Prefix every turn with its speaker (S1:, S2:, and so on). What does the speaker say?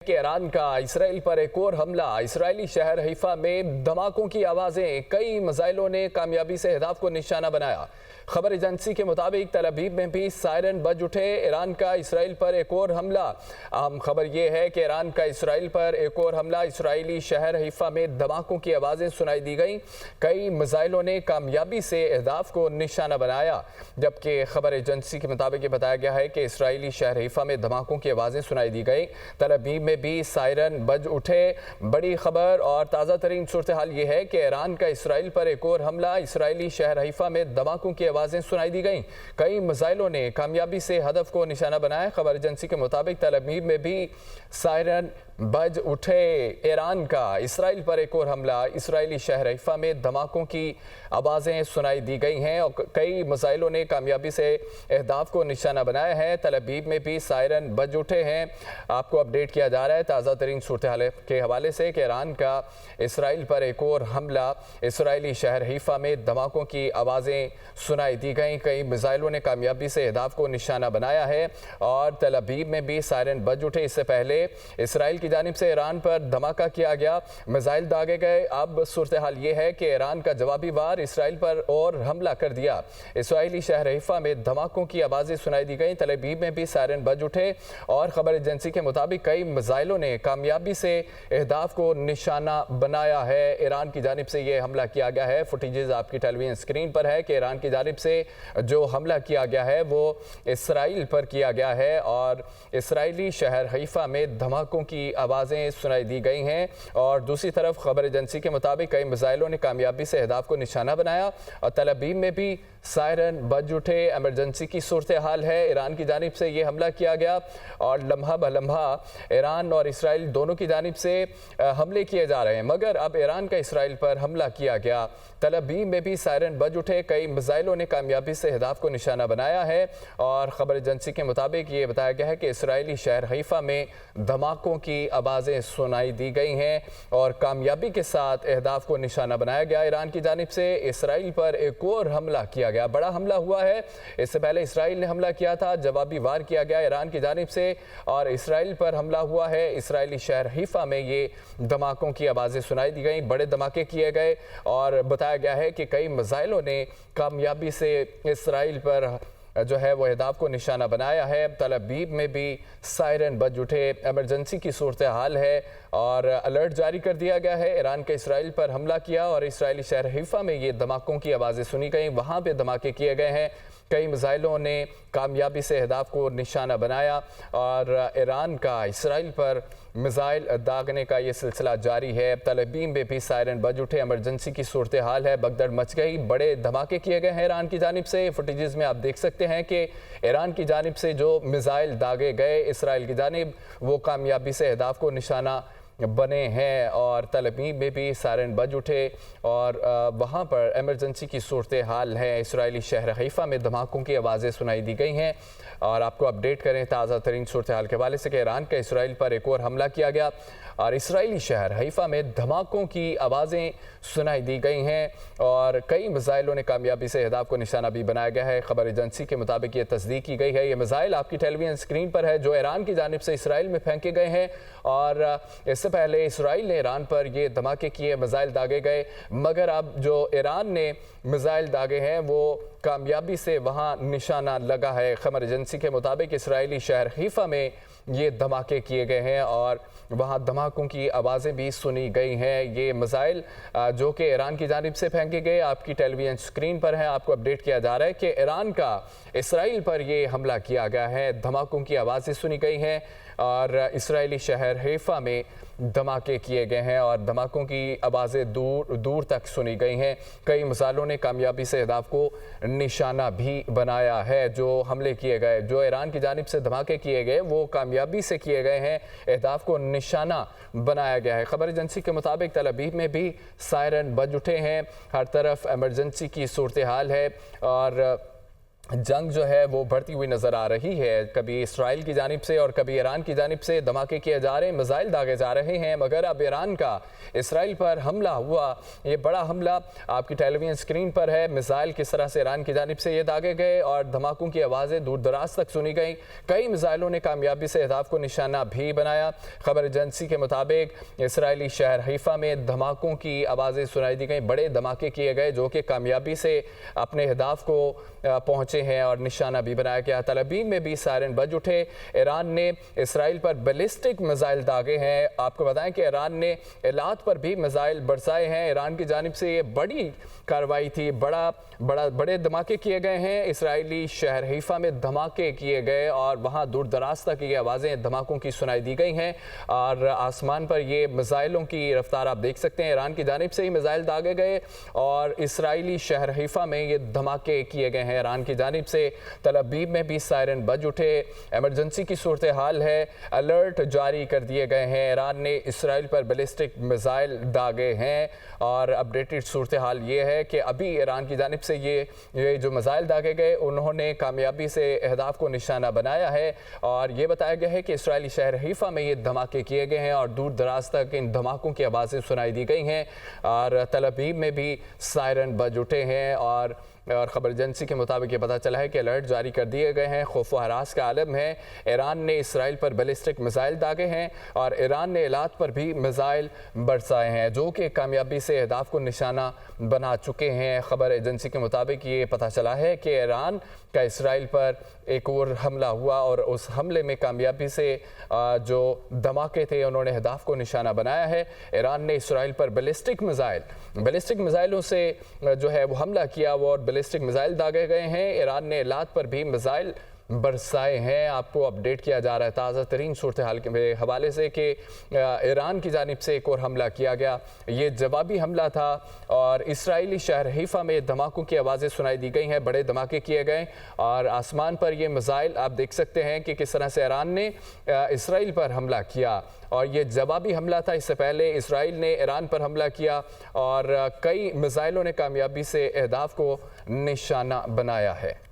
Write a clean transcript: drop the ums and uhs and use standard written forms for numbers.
S1: कि ईरान का इसराइल पर एक और हमला। इसराइली शहर हैफा में धमाकों की आवाजें, कई मिसाइलों ने कामयाबी से अहदाफ को निशाना बनाया। खबर एजेंसी के मुताबिक तल अवीव में भी सायरन बज उठे। ईरान का इसराइल पर एक और हमला। अहम खबर यह है कि ईरान का इसराइल पर एक और हमला। इसराइली शहर हैफा में धमाकों की आवाजें सुनाई दी गई। कई मिसाइलों ने कामयाबी से अहदाफ को निशाना बनाया। जबकि खबर एजेंसी के मुताबिक ये बताया गया है कि इसराइली शहर हैफा में धमाकों की आवाजें सुनाई दी गई। तल अवीव में भी सायरन बज उठे। बड़ी खबर और ताज़ा तरीन सूरत हाल ये है कि ईरान का इसराइल पर एक और हमला। इसराइली शहर हैफा में धमाकों की आवाजें सुनाई दी गई। कई मिसाइलों ने कामयाबी से हदफ को निशाना बनाया। खबर एजेंसी के मुताबिक तल अवीव में भी सायरन बज उठे। ईरान का इसराइल पर एक और हमला। इसराइली शहर हैफा में धमाकों की आवाज़ें सुनाई दी गई हैं और कई मिसाइलों ने कामयाबी से अहदाफ को निशाना बनाया है। तल अवीव में भी सायरन बज उठे हैं। आपको अपडेट किया जा रहा है ताज़ा तरीन सूरत हाल के हवाले से कि ईरान का इसराइल पर एक और हमला। इसराइली शहर हैफा में धमाकों की आवाज़ें सुनाई दी गई। कई मिसाइलों ने कामयाबी से अहदाफ को निशाना बनाया है और तल अवीव में भी सायरन बज उठे। इससे पहले इसराइल की जानिब से ईरान पर धमाका किया गया, मिसाइल दागे गए। अब सूरत हाल ये है कि ईरान का जवाबी वार इसराइल पर और हमला कर दिया। इसराइली शहर हैफा में धमाकों की आवाज़ें सुनाई दी गई। तल अवीव में भी सायरन बज उठे और खबर एजेंसी के मुताबिक कई मिसाइलों ने कामयाबी से अहदाफ को निशाना बनाया है। ईरान की जानिब से यह हमला किया गया है। फुटेजेस आपकी टेलीविजन स्क्रीन पर है कि ईरान की जानिब से जो हमला किया गया है वो इसराइल पर किया गया है और इसराइली शहर हैफा में धमाकों की आवाज़ें सुनाई दी गई हैं। और दूसरी तरफ खबर एजेंसी के मुताबिक कई मिसाइलों ने कामयाबी से अहदाफ को निशाना बनाया और तल अवीव में भी सायरन बज उठे। एमरजेंसी की सूरत हाल है। ईरान की जानिब से ये हमला किया गया और लम्हा ब लम्हा ईरान और इसराइल दोनों की जानिब से हमले किए जा रहे हैं। मगर अब ईरान का इसराइल पर हमला किया गया। तल अवीव में भी सायरन बज उठे। कई मिसाइलों ने कामयाबी से अहदाफ को निशाना बनाया है और खबर एजेंसी के मुताबिक ये बताया गया है कि इसराइली शहर हैफा में धमाकों की आवाज़ें सुनाई दी गई हैं और कामयाबी के साथ अहदाफ को निशाना बनाया गया। ईरान की जानिब से इसराइल पर एक और हमला किया गया। बड़ा हमला हुआ है। इससे पहले इसराइल ने हमला किया था, जवाबी वार किया गया ईरान की जानिब से और इसराइल पर हमला हुआ है। इसराइली शहर हैफा में ये धमाकों की आवाज़ें सुनाई दी गई। बड़े धमाके किए गए और बताया गया है कि कई मिसाइलों ने कामयाबी से इसराइल पर जो है वो अहदाफ को निशाना बनाया है। तल अवीव में भी सायरन बज उठे। एमरजेंसी की सूरत हाल है और अलर्ट जारी कर दिया गया है। ईरान के इसराइल पर हमला किया और इसराइली शहर हैफा में ये धमाकों की आवाज़ें सुनी गई। वहाँ पे धमाके किए गए हैं। कई मिसाइलों ने कामयाबी से अहदाफ को निशाना बनाया और ईरान का इसराइल पर मिसाइल दागने का ये सिलसिला जारी है। तल अवीव में भी सायरन बज उठे। एमरजेंसी की सूरत हाल है। भगदड़ मच गई। बड़े धमाके किए गए हैं ईरान की जानिब से। फुटेजेस में आप देख सकते हैं कि ईरान की जानिब से जो मिसाइल दागे गए इसराइल की जानिब वो कामयाबी से अहदाफ को निशाना बने हैं और तल अवीव में भी सायरन बज उठे और वहाँ पर एमरजेंसी की सूरत हाल है। इसराइली शहर हैफा में धमाकों की आवाज़ें सुनाई दी गई हैं और आपको अपडेट करें ताज़ा तरीन सूरत हाल के हवाले से कि ईरान का इसराइल पर एक और हमला किया गया और इसराइली शहर हैफा में धमाकों की आवाज़ें सुनाई दी गई हैं और कई मिसाइलों ने कामयाबी से अहदाफ को निशाना भी बनाया गया है। खबर एजेंसी के मुताबिक ये तस्दीक की गई है। ये मिसाइल आपकी टेलीविजन स्क्रीन पर है जो ईरान की जानिब से इसराइल में फेंके गए हैं और इससे पहले इसराइल ने ईरान पर ये धमाके किए, मिसाइल दागे गए। मगर अब जो ईरान ने मिसाइल दागे हैं वो कामयाबी से वहाँ निशाना लगा है। खबर एजेंसी के मुताबिक इसराइली शहर हैफा में ये धमाके किए गए हैं और वहाँ धमाकों की आवाज़ें भी सुनी गई हैं। ये मिसाइल जो कि ईरान की जानिब से फेंके गए आपकी टेलीविजन स्क्रीन पर है। आपको अपडेट किया जा रहा है कि ईरान का इसराइल पर ये हमला किया गया है। धमाकों की आवाज़ें सुनी गई हैं और इसराइली शहर हैफा में धमाके किए गए हैं और धमाकों की आवाज़ें दूर दूर तक सुनी गई हैं। कई मिसाइलों ने कामयाबी से अहदाफ को निशाना भी बनाया है। जो हमले किए गए, जो ईरान की जानिब से धमाके किए गए वो कामयाबी से किए गए हैं। अहदाफ को निशाना बनाया गया है। खबर एजेंसी के मुताबिक तल अवीव में भी सायरन बज उठे हैं। हर तरफ एमरजेंसी की सूरत हाल है और जंग जो है वो बढ़ती हुई नज़र आ रही है। कभी इसराइल की जानिब से और कभी ईरान की जानिब से धमाके किए जा रहे हैं, मिसाइल दागे जा रहे हैं। मगर अब ईरान का इसराइल पर हमला हुआ, ये बड़ा हमला आपकी टेलीविजन स्क्रीन पर है। मिसाइल किस तरह से ईरान की जानिब से ये दागे गए और धमाकों की आवाज़ें दूर दराज तक सुनी गई। कई मिसाइलों ने कामयाबी से अहदाफ को निशाना भी बनाया। खबर एजेंसी के मुताबिक इसराइली शहर हैफा में धमाकों की आवाज़ें सुनाई दी गई। बड़े धमाके किए गए जो कि कामयाबी से अपने अहदाफ को पहुंचे हैं और निशाना भी बनाया गया। तल अवीव में भी सायरन बज उठे। ईरान ने इसराइल पर बैलिस्टिक मिसाइल दागे हैं। आपको बताएं कि ईरान ने एलात पर भी मिसाइल बरसाए हैं। ईरान की जानिब से ये बड़ी कार्रवाई थी, बड़े धमाके किए गए हैं। इसराइली शहर हैफा में धमाके किए गए और वहाँ दूर दराज तक ये आवाज़ें धमाकों की सुनाई दी गई हैं और आसमान पर ये मिसाइलों की रफ्तार आप देख सकते हैं। ईरान की जानिब से ही मिसाइल दागे गए और इसराइली शहर हैफा में ये धमाके किए गए हैं। ईरान की जानिब से तल अवीव में भी सायरन बज उठे। एमरजेंसी की सूरत हाल है, अलर्ट जारी कर दिए गए हैं। ईरान ने इसराइल पर बैलिस्टिक मिसाइल दागे हैं और अपडेटेड सूरत हाल ये है कि अभी ईरान की जानिब से ये जो मिसाइल दागे गए उन्होंने कामयाबी से अहदाफ को निशाना बनाया है और ये बताया गया है कि इसराइली शहर हैफा में ये धमाके किए गए हैं और दूर दराज तक इन धमाकों की आवाज़ें सुनाई दी गई हैं और तल अवीव में भी सायरन बज उठे हैं और खबर एजेंसी के मुताबिक ये पता चला है कि अलर्ट जारी कर दिए गए हैं। खौफ व हरास का आलम है। ईरान ने इसराइल पर बैलिस्टिक मिसाइल दागे हैं और ईरान ने एलात पर भी मिसाइल बरसाए हैं जो कि कामयाबी से अहदाफ को निशाना बना चुके हैं। खबर एजेंसी के मुताबिक ये पता चला है कि ईरान का इसराइल पर एक और हमला हुआ और उस हमले में कामयाबी से जो धमाके थे उन्होंने अहदाफ को निशाना बनाया है। ईरान ने इसराइल पर बैलिस्टिक मिसाइलों से जो है वो हमला किया वो और बैलिस्टिक मिसाइल दागे गए हैं। ईरान ने एलात पर भी मिसाइल बरसाए हैं। आपको अपडेट किया जा रहा है ताज़ा तरीन सूरत हाल के हवाले से कि ईरान की जानिब से एक और हमला किया गया। ये जवाबी हमला था और इसराइली शहर हैफा में धमाकों की आवाज़ें सुनाई दी गई हैं। बड़े धमाके किए गए और आसमान पर ये मिसाइल आप देख सकते हैं कि किस तरह से ईरान ने इसराइल पर हमला किया और ये जवाबी हमला था। इससे पहले इसराइल ने ईरान पर हमला किया और कई मिसाइलों ने कामयाबी से अहदाफ को निशाना बनाया है।